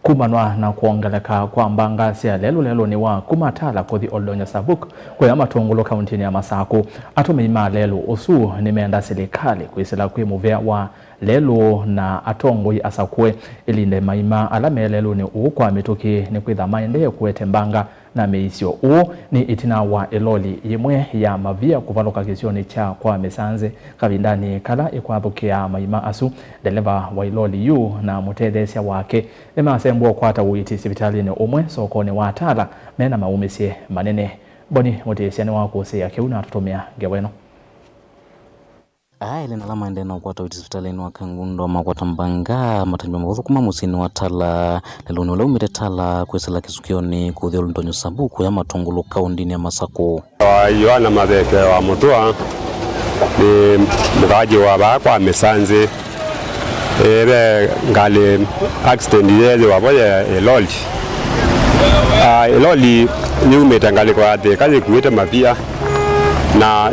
Kumanwa na Kwongeleaka kwa Mbanga sia Leluni wa kuma Tala Kuthi Donyo Sabuk kwa Matungulu kauntini ya Masaku atumii lelu usu nimenda silikali kwisila muvea wa lelu na atongoi asakue ilinde maima alame Leluni kwa mituki nikwitha maendee kuete Mbanga na miisyo ni itina wa iloli yimwe ya mavia kuvaloka kisioni cha kwa mesanze kavindani kala ikwathukia maima asu dereva wa iloli yu na mutethesia wake nimasembo kwata uiti sipitalini umwe sokoni wa Tala mena maumisie manene boni mutesiani wako sia kiuna tutumia geweno ile na maendee na kwata uiti sipitalini wa kangundo makwata Mbanga matanjwa mwazo kuma musini wa Tala Leluni ulaumire Tala kwisila kisukioni kuthi Donyo Sabuk ya Matungulu kauntini ya Masaku. Yohana maveke wa mutua ni mugaji wa bakwa mesanze ngali accident yeze waboye eloli eloli nyumeta ngali kwa ate kazi kuete mapia na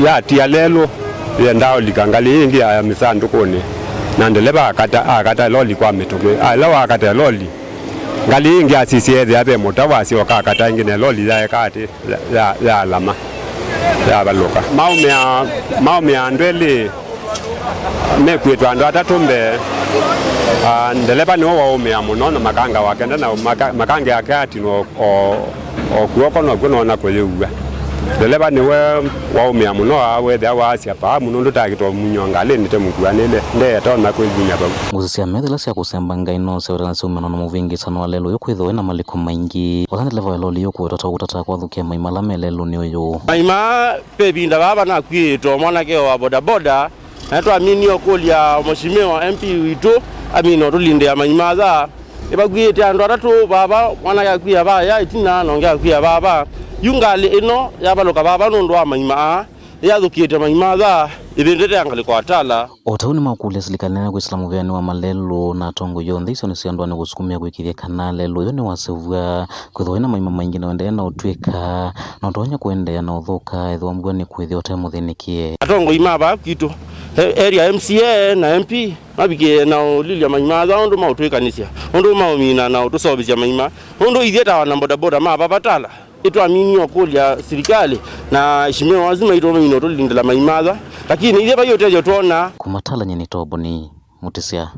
ya tia lelo ya ndao likangali ingi ya misandu kone na ndeleba akata loli kwa mituki lawa akata loli ngali ingi asisieze abe mutawasi wakakata ingine loli ya kati ya lama ya baloka maumea ndwele nikwitha andu atatumbe ndeleba niwo waumea muno na makanga wake na makanga yake atino o kuoko no kuno kuyuwa ndeleba niwe waumea muno awethe awasia pa muno ndutagitwa munyonga lende mukuanile ndeta na kwizinya ba muzisia medela sia kusemba ngaino sewerana sumano no muvingi sana walelo yokwitho na maliko maingi wakati level eloli yokwitwa utata kwathukia maima la melelo ni uyu maima pebinda baba na kwito mwana ke wa boda naitwa amini okulia mheshimiwa MP witu amino tulinde ya maima za ibagwite andu atatu baba mwana yakwia baya itina nongea kwia baba yungali ino yabaloka baba nundu wa maima yathukite maima za ibindete angali kwa Tala otauni makulia silikali na kwisila muvea wa malelo na atongoi yonthe iso nisiandwa ni gusukumia gwikithia kana lelo yo ni wasevua kwithwa ina maima maingi na wendea na utwika na utonya kuendea na uthuka ithwa mbua ni kwithia otemuthinikie atongoi maba kitu area MCA na MP mabike na lilia maima za undu mautwikanisia undu maumina na utusobisia maima undu ithieta wana boda maba Tala itu amini okulia silikali na ishimeo wazima itu mino tulindela maima za lakini ile bayo teje tuona kumatala nyeni tobo ni mutisia